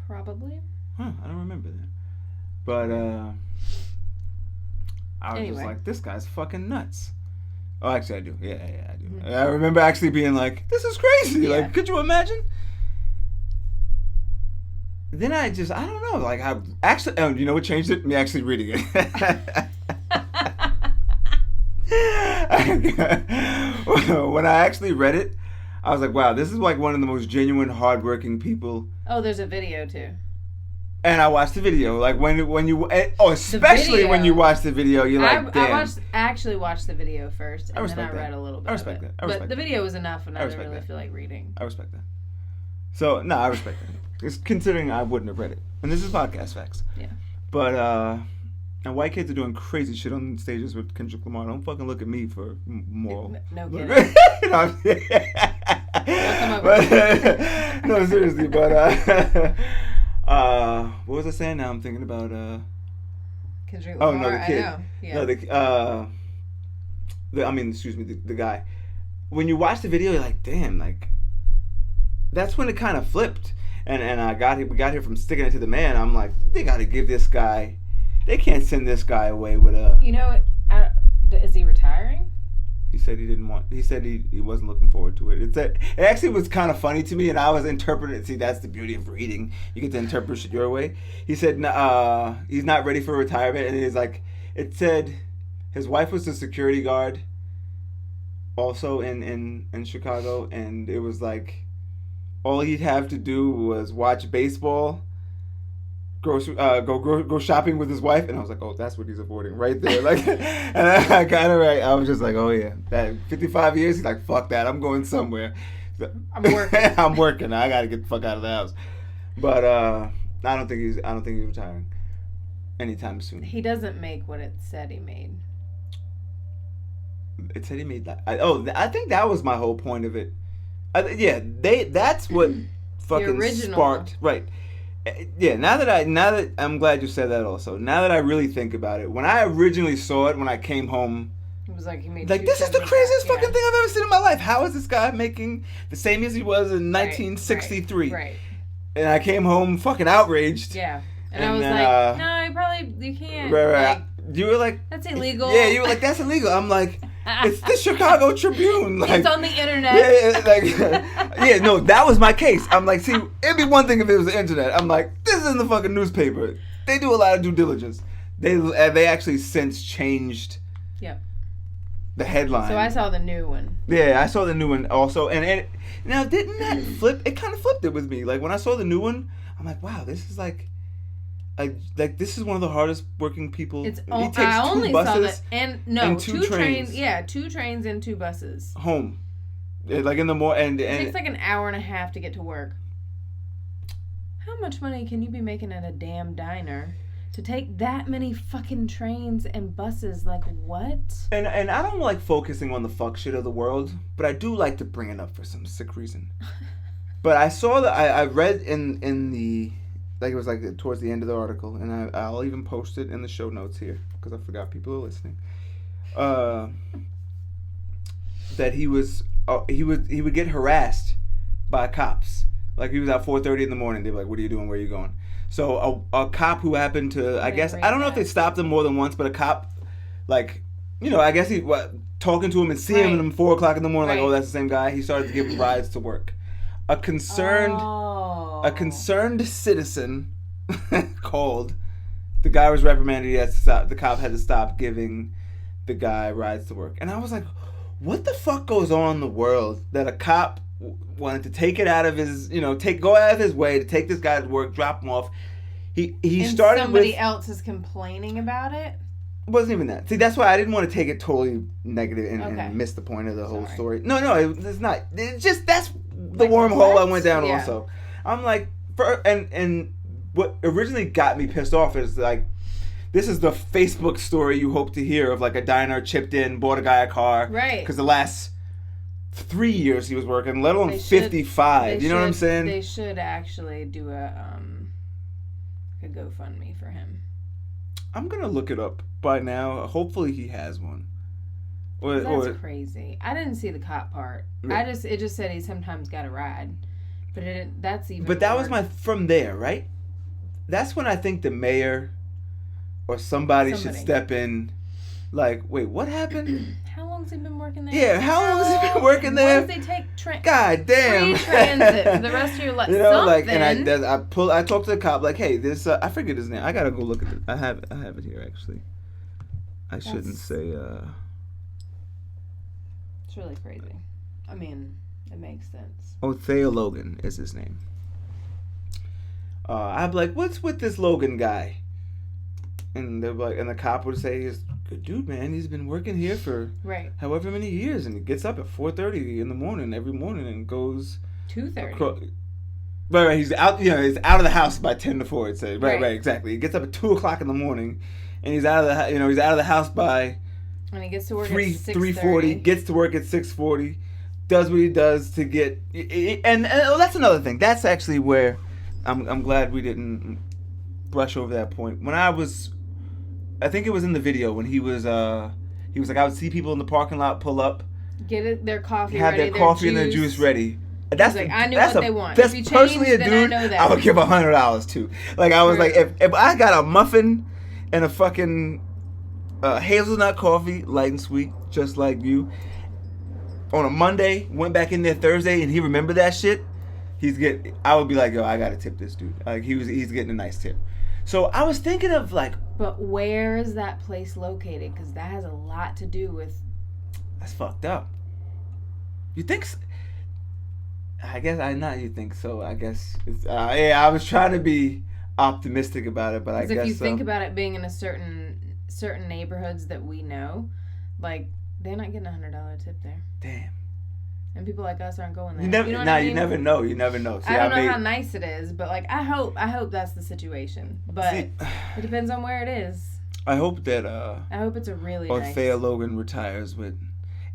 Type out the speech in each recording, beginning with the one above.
Probably. Huh, I don't remember that. But, I was just like, this guy's fucking nuts. Oh, actually, I do. Yeah, I do. Mm-hmm. I remember actually being like, this is crazy. Yeah. Like, could you imagine? Then I don't know. Like, I actually, you know what changed it? Me actually reading it. When I actually read it, I was like, wow, this is like one of the most genuine, hardworking people. Oh, there's a video too. And I watched the video. Like when you especially when you watch the video, you're like, damn. I actually watched the video first, and then I read a little bit. I respect that. But the video was enough, and I didn't really feel like reading. I respect that. So no, I respect that. It's considering I wouldn't have read it, and this is podcast facts. Yeah. But and white kids are doing crazy shit on stages with Kendrick Lamar. Don't fucking look at me for moral. No kidding. No, seriously, but what was I saying? Now I'm thinking about Kendrick Lamar. Oh no, the kid. I know. Yeah. No, the guy. When you watch the video, you're like, damn, like that's when it kind of flipped. And we got here from Sticking It to the Man. I'm like, they got to give this guy. They can't send this guy away with a. You know, is he retiring? He said he didn't want. He said he wasn't looking forward to it. It actually was kind of funny to me, and I was interpreting it. See, that's the beauty of reading. You get to interpret shit your way. He said he's not ready for retirement, and he's like, it said his wife was a security guard. Also in Chicago, and it was like all he'd have to do was watch baseball. Go shopping with his wife, and I was like, oh, that's what he's avoiding right there. Like, and I kind of I was just like, oh yeah, that 55 years. He's like, fuck that, I'm going somewhere. I'm working. I'm working. I gotta get the fuck out of the house. But I don't think he's retiring anytime soon. He doesn't make what it said he made. It said he made that. I think that was my whole point of it. That's what fucking sparked right. Yeah, now that I'm glad you said that also. Now that I really think about it, when I originally saw it, when I came home, it was like he made this is the craziest fucking thing I've ever seen in my life. How is this guy making the same as he was in 1963? Right. And I came home fucking outraged. Yeah. And I was like, no, you can't. Right. Like, you were like, that's illegal. Yeah, you were like, that's illegal. I'm like, it's the Chicago Tribune. Like, it's on the internet. Yeah, no, that was my case. I'm like, see, it'd be one thing if it was the internet. I'm like, this is in the fucking newspaper. They do a lot of due diligence. They actually since changed. Yep. The headline. So I saw the new one. Yeah, I saw the new one also, and now didn't that flip? It kind of flipped it with me. Like when I saw the new one, I'm like, wow, this is like this is one of the hardest working people. I only saw that, and two trains. Yeah, 2 trains and 2 buses. Home, like in the morning. It takes like an hour and a half to get to work. How much money can you be making at a damn diner to take that many fucking trains and buses? Like what? And I don't like focusing on the fuck shit of the world, but I do like to bring it up for some sick reason. But I saw that I read in the. Like it was like towards the end of the article, and I'll even post it in the show notes here because I forgot people are listening. That he would get harassed by cops. Like he was at 4:30 in the morning. They'd be like, "What are you doing? Where are you going?" So a cop who happened to, I guess, I don't know if they stopped him more than once, but a cop, like, I guess he talking to him and seeing him at 4 o'clock in the morning, like, oh, that's the same guy. He started to give him rides to work. A concerned citizen called. The guy was reprimanded. He had to stop. The cop had to stop giving the guy rides to work. And I was like, what the fuck goes on in the world that a cop wanted to take it out of his, go out of his way to take this guy to work, drop him off. He started somebody else is complaining about it? It wasn't even that. See, that's why I didn't want to take it totally negative and miss the point of the whole story. No, it's not. It's just, that's the wormhole I went down also. I'm like, and what originally got me pissed off is like, this is the Facebook story you hope to hear of, like a diner chipped in, bought a guy a car. Right. Because the last 3 years he was working, let alone 55. You know what I'm saying? They should actually do a GoFundMe for him. I'm going to look it up by now. Hopefully he has one. That's crazy. I didn't see the cop part. Yeah. It just said he sometimes got a ride. But that's even. But that was from there, right? that's when I think the mayor or somebody should step in. Like, wait, what happened? How long's he been working there? Yeah, how long has he been working there? Why does they take God damn. free transit for the rest of your life? You know, something. like, and I talked to the cop, like, hey, this, I forget his name. I gotta go look at it. I have it here, actually. I shouldn't say, It's really crazy. I mean, it makes sense. Othea Loggan is his name. I'd be like, what's with this Logan guy? And they're like, and the cop would say, he's a good dude, man. He's been working here for however many years, and he gets up at 4:30 in the morning every morning and goes 2:30. Right. He's out. You know, he's out of the house by 10 to 4. It says right. Exactly. He gets up at 2:00 in the morning, and he's out of the he's out of the house by. And he gets to work at 3:40. Gets to work at 6:40. Does what he does to get, and that's another thing. That's actually where I'm glad we didn't brush over that point. When I think it was in the video when he was like, I would see people in the parking lot pull up, get their coffee have ready, their coffee and their juice ready. That's like, I knew what they want. That's if you personally change, a then dude I know that. I would give $100 to. Like, I was like, if I got a muffin and a fucking hazelnut coffee, light and sweet, just like you, on a Monday, went back in there Thursday, and he remembered that shit, I would be like, yo, I gotta tip this dude. Like, he's getting a nice tip. So I was thinking of like, but where is that place located? Because that has a lot to do with. That's fucked up. You think? I guess you think so. I guess it's. I was trying to be optimistic about it, but I guess if you think about it being in a certain neighborhoods that we know, like, they're not getting $100 tip there. Damn. And people like us aren't going there. You never know. See, I don't know how nice it is, but like I hope that's the situation. But it depends on where it is. I hope that I hope it's a really Othea Loggan retires with,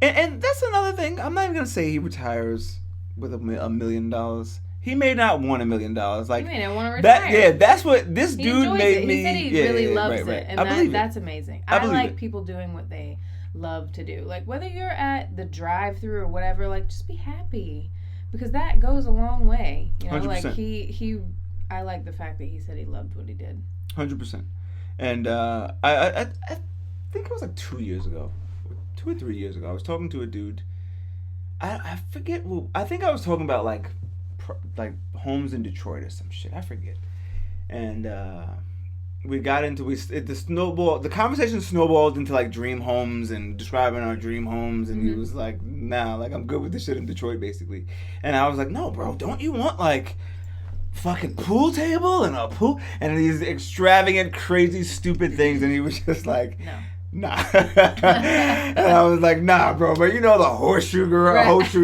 and that's another thing. I'm not even gonna say he retires with $1 million. He may not want $1 million. Like, he may not want to retire. That's what this dude made me. He said he really loves it, and that's amazing. I like it. people doing what they love to do. Like, whether you're at the drive-through or whatever, like, just be happy, because that goes a long way. You know, 100%. Like I like the fact that he said he loved what he did. 100%. And I think it was like 2 years ago, 2 or 3 years ago. I was talking to a dude. I forget. Well, I think I was talking about like homes in Detroit or some shit. I forget. And we got into the conversation snowballed into like dream homes and describing our dream homes, and he was like, nah, like, I'm good with this shit in Detroit, basically. And I was like, no, bro, don't you want like fucking pool table and a pool and these extravagant, crazy, stupid things? And he was just like, nah. And I was like, nah, bro, but you know, the horseshoe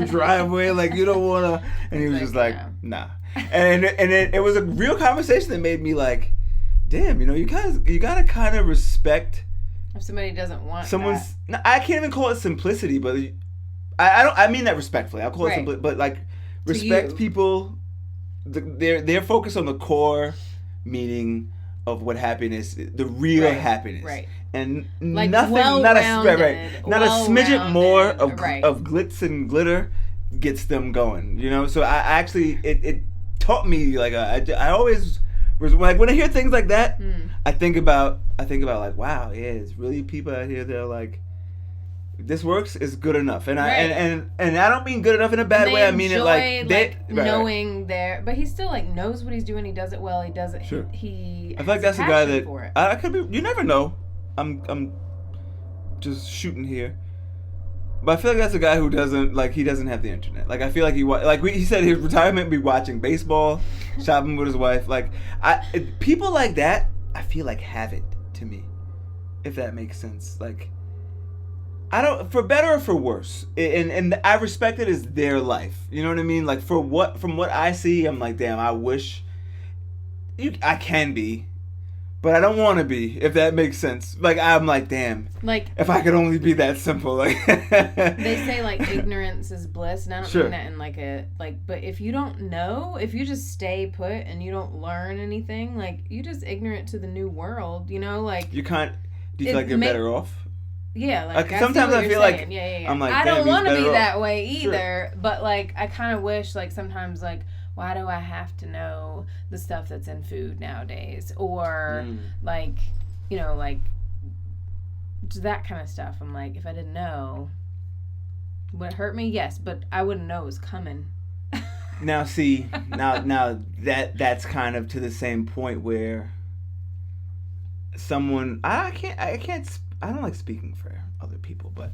driveway, like, you don't wanna. And he was just like, nah. And it was a real conversation that made me like, damn, you know, you gotta kind of respect. If somebody doesn't want someone's, I can't even call it simplicity, but I mean that respectfully. I'll call it simplicity, but like, respect people, their focus on the core meaning of what happiness, the real happiness, and like nothing, not a smidget more of glitz and glitter gets them going. You know, so I actually it taught me, like, I always. Like, when I hear things like that, I think about like, wow, yeah, it's really people out here that are like, this works is good enough, and and I don't mean good enough in a bad way. I mean it like knowing but he still like knows what he's doing. He does it well. He does it. Sure. He I feel like that's a guy that I could be. You never know. I'm just shooting here. But I feel like that's a guy who doesn't have the internet. Like, I feel like he said his retirement be watching baseball, shopping with his wife. Like, people like that, I feel like have it to me, if that makes sense. Like, I don't, for better or for worse, and I respect it as their life. You know what I mean? Like, from what I see, I'm like, damn, I wish I can be. But I don't want to be, if that makes sense. Like, I'm like, damn. Like, if I could only be that simple. Like, they say, like, ignorance is bliss. And I don't mean that in, like, a... Like, but if you don't know, if you just stay put and you don't learn anything, like, you're just ignorant to the new world, you know? Like... You can't... Do you feel like you're better off? Yeah, like, sometimes I feel like... Yeah. I'm like, I don't want to be that way either. Sure. But, like, I kind of wish, like, sometimes, like... why do I have to know the stuff that's in food nowadays? Or like, you know, like that kind of stuff. I'm like, if I didn't know, would it hurt me? Yes, but I wouldn't know it was coming. Now see, now that's kind of to the same point where someone I don't like speaking for other people, but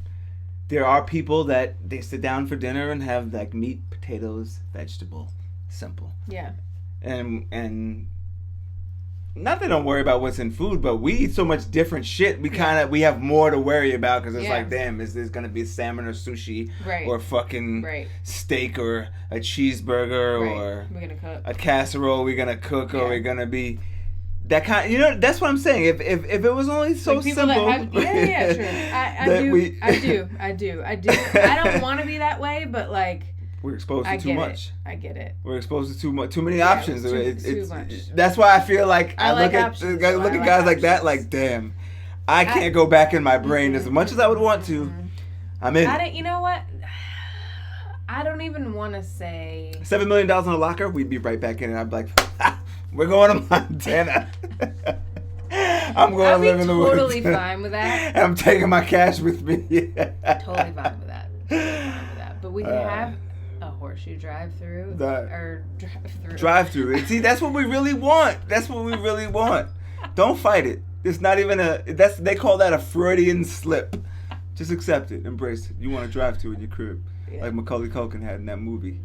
there are people that they sit down for dinner and have like meat, potatoes, vegetable, simple. Yeah. And not that they don't worry about what's in food, but we eat so much different shit. We we have more to worry about because it's like, damn, is this gonna be salmon or sushi or fucking steak or a cheeseburger or we're gonna cook a casserole? We're gonna cook or we're gonna be that kind. You know, that's what I'm saying. If it was only so like simple, true. I do. I don't want to be that way, but like. We're exposed to too much. I get it. We're exposed to too many options. Too much. That's why I feel like I like look options, at guys options. like that. Like, damn, I can't go back in my brain as much as I would want to. I'm in. You know what? I don't even want to say $7 million in a locker. We'd be right back in, and I'd be like, we're going to Montana. I'm going to live in the woods. Totally fine with that. And I'm taking my cash with me. Totally fine with that. But we can have a horseshoe drive-through or drive-through. Drive-through. See, that's what we really want. Don't fight it. It's not even they call that a Freudian slip. Just accept it. Embrace it. You want to drive-through in your crib. Yeah. Like Macaulay Culkin had in that movie.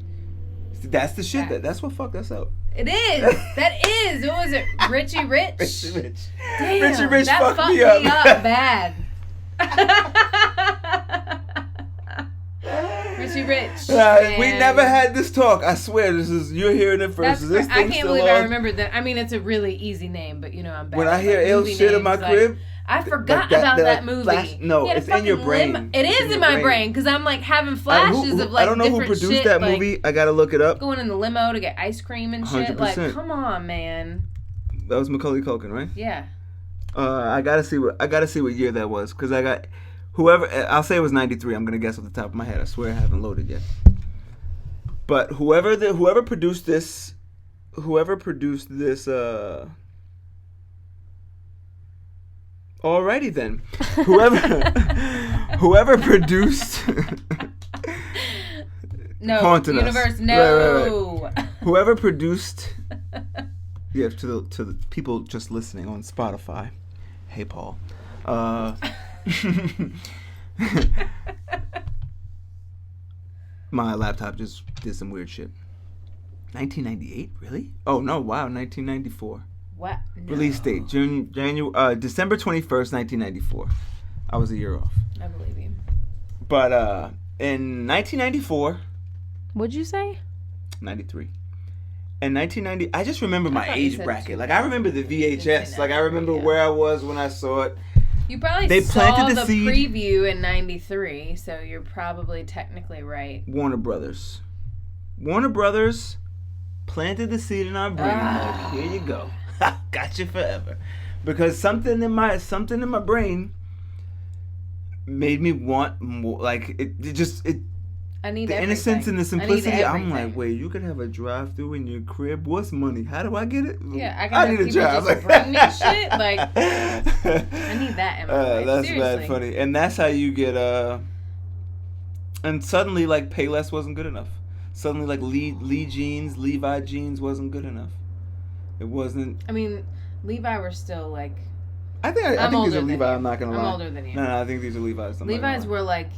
See, that's the shit. That's what fucked us up. It is. That is. What was it? Richie Rich? Richie Rich. Damn, Richie Rich that fucked me up bad. Richie Rich. We never had this talk. I swear, you're hearing it first. I can't believe I remembered that. I mean, it's a really easy name, but you know I'm bad. When I hear ill shit in my crib, I forgot about that movie. No, it's in your brain. It is in my brain because I'm like having flashes of like I don't know who produced that movie. I gotta look it up. Going in the limo to get ice cream and shit. 100%. Like, come on, man. That was Macaulay Culkin, right? Yeah. I gotta see what year that was because I got. Whoever, I'll say it was 93. I'm gonna guess off the top of my head. I swear I haven't loaded yet. But whoever produced this, alrighty then, whoever produced. No, Haunting universe, us. no. Right. Whoever produced. Yeah, to the people just listening on Spotify. Hey, Paul. My laptop just did some weird shit. 1998, really? Oh no! Wow, 1994. What? No. Release date: December 21st, 1994. I was a year off. I believe you. But in 1994. What'd you say? 93. In 1990, I just remember my age bracket. Like I remember the VHS. Like I remember where I was when I saw it. You probably saw the preview in 93, so you're probably technically right. Warner Brothers planted the seed in our brain. Like, here you go. Got you forever. Because something in my brain made me want more. Like it I need the everything. Innocence and the simplicity. I'm like, wait, you can have a drive-through in your crib. What's money? How do I get it? Yeah, I need a job. Just bring me shit. Like, I need that in my life. That's Seriously. bad funny. And that's how you get and suddenly like Payless wasn't good enough. Suddenly like Levi jeans wasn't good enough. It wasn't. I mean, Levi were still like. I think these are Levi. I'm not gonna lie. I'm older than you. No, I think these are Levi's. Levi's were like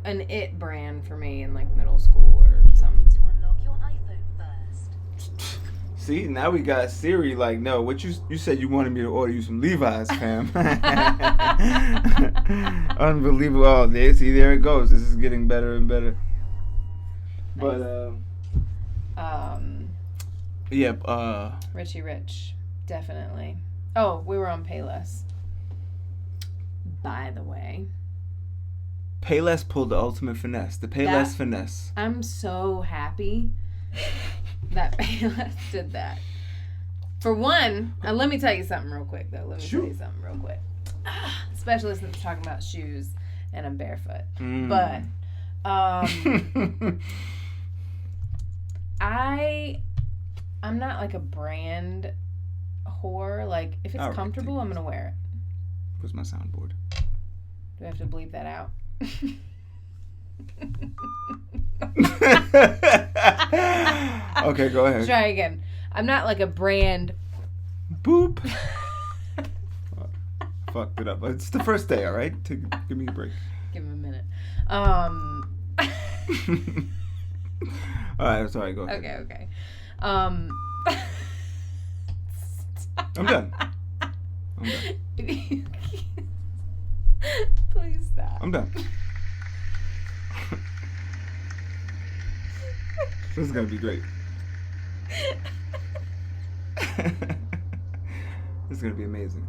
an it brand for me in like middle school or something. To unlock your iPhone first. See, now we got Siri like, no, what you said you wanted me to order you some Levi's, fam. Unbelievable. Oh, there it goes. This is getting better and better. Nice. But Richie Rich, definitely. Oh, we were on Payless. By the way. Payless pulled the ultimate finesse. The Payless finesse. I'm so happy that Payless did that. For one, let me tell you something real quick, though. Especially since we're talking about shoes and I'm barefoot. But I I'm not like a brand whore. Like, if it's All right, comfortable, I'm gonna wear it. Where's my soundboard? Do I have to bleep that out? Okay, go ahead. Try again. I'm not like a brand. Boop. Fucked it up. It's the first day, all right? Give me a break. Give him a minute. All right, sorry. Go ahead. Okay. I'm done. Please stop. I'm done. This is gonna be great. This is gonna be amazing.